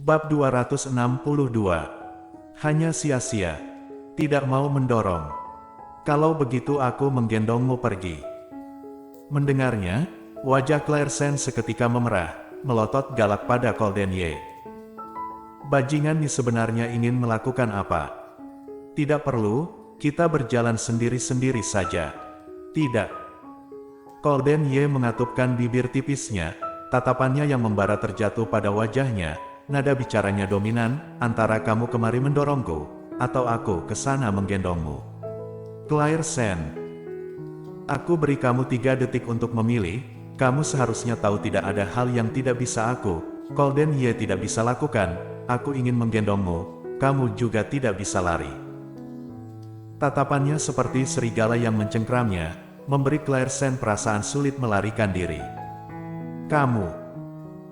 Bab 262. Hanya sia-sia. Tidak mau mendorong. Kalau begitu aku menggendongmu pergi. Mendengarnya, wajah Claire Sen seketika memerah, melotot galak pada Coldenye. Bajingan ini sebenarnya ingin melakukan apa? Tidak perlu, kita berjalan sendiri-sendiri saja. Tidak. Coldenye mengatupkan bibir tipisnya, tatapannya yang membara terjatuh pada wajahnya, nada bicaranya dominan, antara kamu kemari mendorongku, atau aku ke sana menggendongmu. Claire Sen. Aku beri kamu 3 detik untuk memilih, kamu seharusnya tahu tidak ada hal yang tidak bisa aku, Coldenye tidak bisa lakukan, aku ingin menggendongmu, kamu juga tidak bisa lari. Tatapannya seperti serigala yang mencengkramnya, memberi Claire Sen perasaan sulit melarikan diri. Kamu.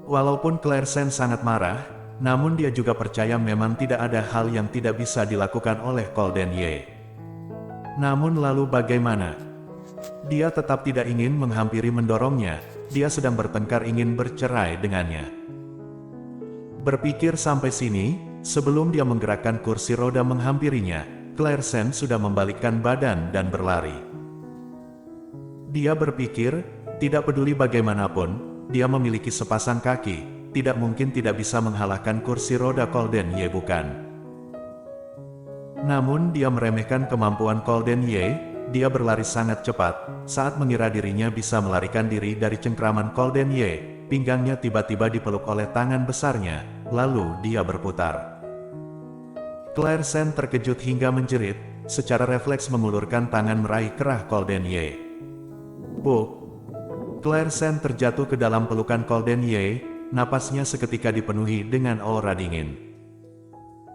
Walaupun Claire Sen sangat marah, namun dia juga percaya memang tidak ada hal yang tidak bisa dilakukan oleh Coldenye. Namun lalu bagaimana? Dia tetap tidak ingin menghampiri mendorongnya, dia sedang bertengkar ingin bercerai dengannya. Berpikir sampai sini, sebelum dia menggerakkan kursi roda menghampirinya, Claire Sen sudah membalikkan badan dan berlari. Dia berpikir, tidak peduli bagaimanapun, dia memiliki sepasang kaki, tidak mungkin tidak bisa mengalahkan kursi roda Coldenye bukan. Namun dia meremehkan kemampuan Coldenye, dia berlari sangat cepat, saat mengira dirinya bisa melarikan diri dari cengkraman Coldenye, pinggangnya tiba-tiba dipeluk oleh tangan besarnya, lalu dia berputar. Claire Sen terkejut hingga menjerit, secara refleks mengulurkan tangan meraih kerah Coldenye. Buk! Claire Sen terjatuh ke dalam pelukan Coldenye, napasnya seketika dipenuhi dengan aura dingin.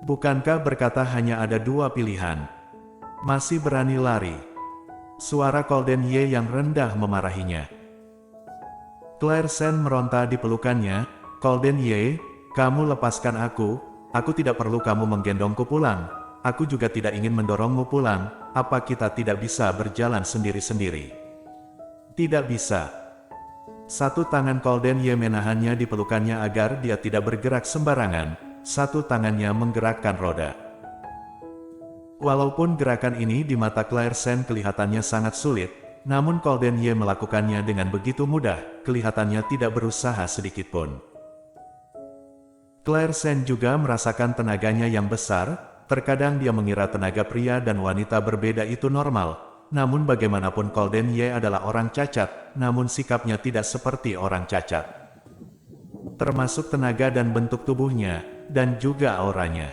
Bukankah berkata hanya ada 2 pilihan? Masih berani lari? Suara Coldenye yang rendah memarahinya. Claire Sen meronta di pelukannya, Coldenye, kamu lepaskan aku tidak perlu kamu menggendongku pulang, aku juga tidak ingin mendorongmu pulang, apa kita tidak bisa berjalan sendiri-sendiri? Tidak bisa. Satu tangan Coldenye menahannya di pelukannya agar dia tidak bergerak sembarangan, satu tangannya menggerakkan roda. Walaupun gerakan ini di mata Claire Sen kelihatannya sangat sulit, namun Coldenye melakukannya dengan begitu mudah, kelihatannya tidak berusaha sedikitpun. Claire Sen juga merasakan tenaganya yang besar, terkadang dia mengira tenaga pria dan wanita berbeda itu normal. Namun bagaimanapun Coldenye adalah orang cacat, namun sikapnya tidak seperti orang cacat. Termasuk tenaga dan bentuk tubuhnya, dan juga auranya.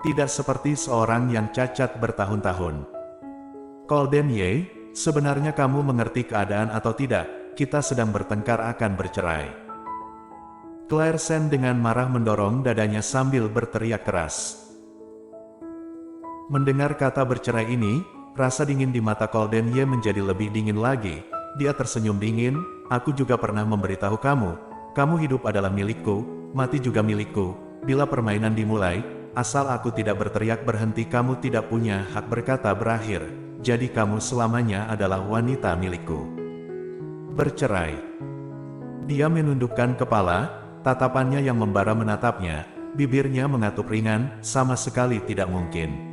Tidak seperti seorang yang cacat bertahun-tahun. Coldenye, sebenarnya kamu mengerti keadaan atau tidak, kita sedang bertengkar akan bercerai. Claire Sen dengan marah mendorong dadanya sambil berteriak keras. Mendengar kata bercerai ini, rasa dingin di mata Coldenye menjadi lebih dingin lagi. Dia tersenyum dingin, aku juga pernah memberitahu kamu hidup adalah milikku, mati juga milikku. Bila permainan dimulai, asal aku tidak berteriak berhenti kamu tidak punya hak berkata berakhir. Jadi kamu selamanya adalah wanita milikku. Bercerai. Dia menundukkan kepala, tatapannya yang membara menatapnya, bibirnya mengatup ringan, sama sekali tidak mungkin.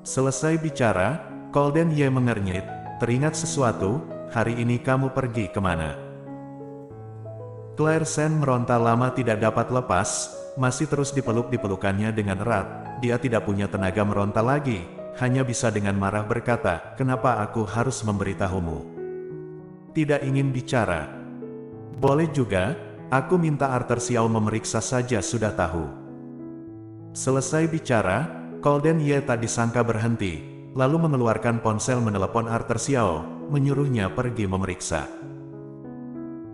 Selesai bicara, Coldenye mengernyit, teringat sesuatu, hari ini kamu pergi kemana? Claire Sen meronta lama tidak dapat lepas, masih terus dipeluk di pelukannya dengan erat, dia tidak punya tenaga meronta lagi, hanya bisa dengan marah berkata, kenapa aku harus memberitahumu? Tidak ingin bicara. Boleh juga, aku minta Arthur Xiao memeriksa saja sudah tahu. Selesai bicara, Coldenye tak disangka berhenti, lalu mengeluarkan ponsel menelepon Arthur Xiao, menyuruhnya pergi memeriksa.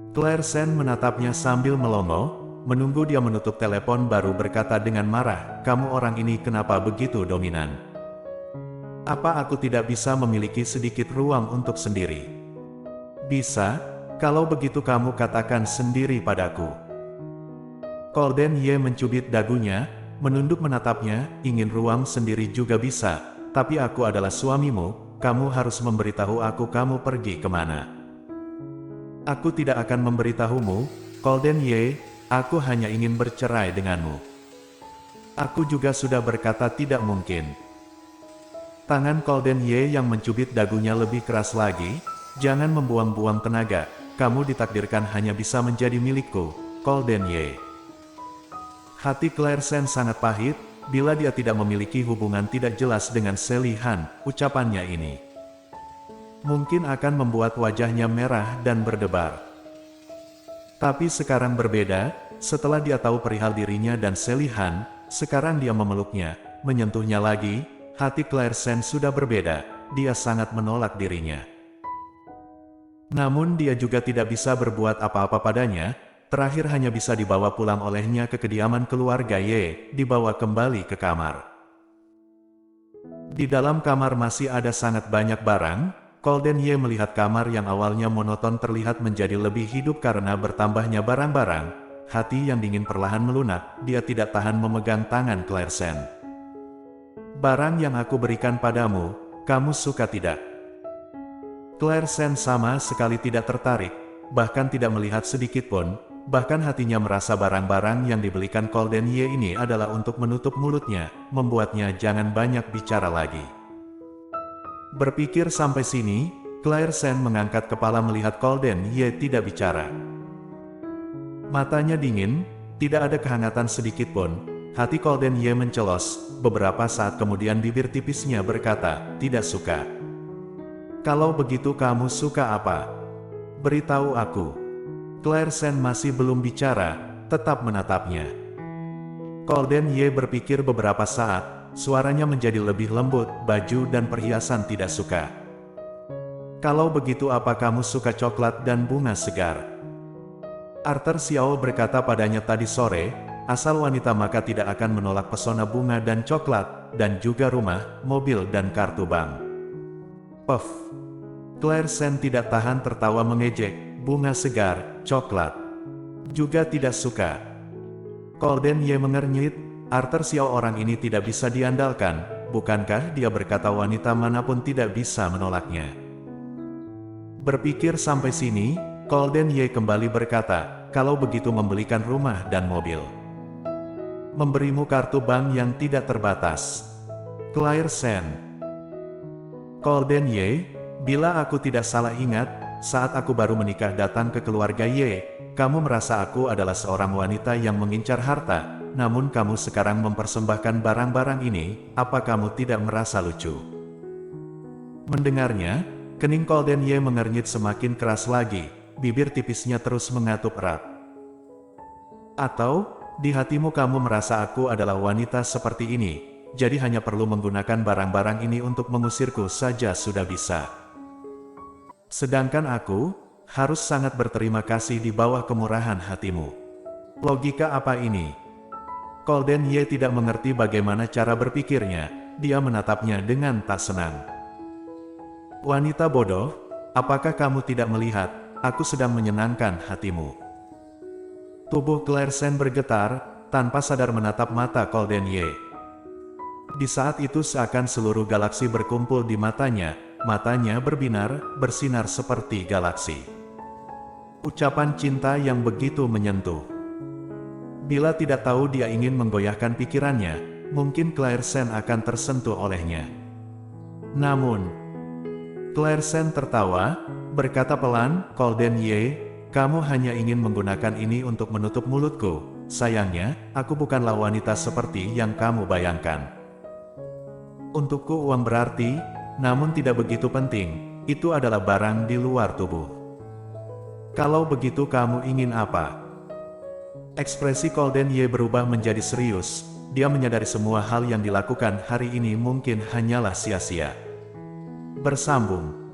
Claire Sen menatapnya sambil melongo, menunggu dia menutup telepon baru berkata dengan marah, kamu orang ini kenapa begitu dominan? Apa aku tidak bisa memiliki sedikit ruang untuk sendiri? Bisa, kalau begitu kamu katakan sendiri padaku. Coldenye mencubit dagunya, menunduk menatapnya, ingin ruang sendiri juga bisa, tapi aku adalah suamimu, kamu harus memberitahu aku kamu pergi kemana. Aku tidak akan memberitahumu, Coldenye, Aku hanya ingin bercerai denganmu. Aku juga sudah berkata tidak mungkin. Tangan Golden Ye yang mencubit dagunya lebih keras lagi. Jangan membuang-buang tenaga. Kamu ditakdirkan hanya bisa menjadi milikku, Golden Ye. Hati Claire Sen sangat pahit, bila dia tidak memiliki hubungan tidak jelas dengan Sally Han. Ucapannya ini mungkin akan membuat wajahnya merah dan berdebar. Tapi sekarang berbeda, setelah dia tahu perihal dirinya dan Sally Han, sekarang dia memeluknya, menyentuhnya lagi, hati Claire Sen sudah berbeda, dia sangat menolak dirinya. Namun dia juga tidak bisa berbuat apa-apa padanya, terakhir hanya bisa dibawa pulang olehnya ke kediaman keluarga Ye, dibawa kembali ke kamar. Di dalam kamar masih ada sangat banyak barang. Golden Ye melihat kamar yang awalnya monoton terlihat menjadi lebih hidup karena bertambahnya barang-barang. Hati yang dingin perlahan melunak, dia tidak tahan memegang tangan Claire Sen. Barang yang aku berikan padamu, kamu suka tidak? Claire Sen sama sekali tidak tertarik, bahkan tidak melihat sedikit pun, bahkan hatinya merasa barang-barang yang dibelikan Golden Ye ini adalah untuk menutup mulutnya, membuatnya jangan banyak bicara lagi. Berpikir sampai sini, Claire Sen mengangkat kepala melihat Golden Ye tidak bicara. Matanya dingin, tidak ada kehangatan sedikit pun. Hati Golden Ye mencelos, beberapa saat kemudian bibir tipisnya berkata, tidak suka. Kalau begitu kamu suka apa? Beritahu aku. Claire Sen masih belum bicara, tetap menatapnya. Golden Ye berpikir beberapa saat. Suaranya menjadi lebih lembut, baju dan perhiasan tidak suka. Kalau begitu apa kamu suka coklat dan bunga segar? Arthur Xiao berkata padanya tadi sore, asal wanita maka tidak akan menolak pesona bunga dan coklat, dan juga rumah, mobil dan kartu bank. Puff. Claire Sen tidak tahan tertawa mengejek, bunga segar, coklat. Juga tidak suka. Golden Ye mengernyit. Arthur Xiao orang ini tidak bisa diandalkan, bukankah dia berkata wanita manapun tidak bisa menolaknya. Berpikir sampai sini, Golden Ye kembali berkata, kalau begitu membelikan rumah dan mobil. Memberimu kartu bank yang tidak terbatas. Claire Sen. Golden Ye, bila aku tidak salah ingat, saat aku baru menikah datang ke keluarga Ye, kamu merasa aku adalah seorang wanita yang mengincar harta. Namun kamu sekarang mempersembahkan barang-barang ini, apa kamu tidak merasa lucu? Mendengarnya, kening Golden Ye mengernyit semakin keras lagi, bibir tipisnya terus mengatup erat. Atau, di hatimu kamu merasa aku adalah wanita seperti ini, jadi hanya perlu menggunakan barang-barang ini untuk mengusirku saja sudah bisa. Sedangkan aku, harus sangat berterima kasih di bawah kemurahan hatimu. Logika apa ini? Golden Ye tidak mengerti bagaimana cara berpikirnya, dia menatapnya dengan tak senang. Wanita bodoh, apakah kamu tidak melihat, aku sedang menyenangkan hatimu? Tubuh Claire Sen bergetar, tanpa sadar menatap mata Golden Ye. Di saat itu seakan seluruh galaksi berkumpul di matanya, matanya bersinar seperti galaksi. Ucapan cinta yang begitu menyentuh. Bila tidak tahu dia ingin menggoyahkan pikirannya, mungkin Claire Sen akan tersentuh olehnya. Namun, Claire Sen tertawa, berkata pelan, Golden Ye, kamu hanya ingin menggunakan ini untuk menutup mulutku. Sayangnya, aku bukanlah wanita seperti yang kamu bayangkan. Untukku uang berarti, namun tidak begitu penting, itu adalah barang di luar tubuh. Kalau begitu kamu ingin apa? Ekspresi Golden Ye berubah menjadi serius, dia menyadari semua hal yang dilakukan hari ini mungkin hanyalah sia-sia. Bersambung.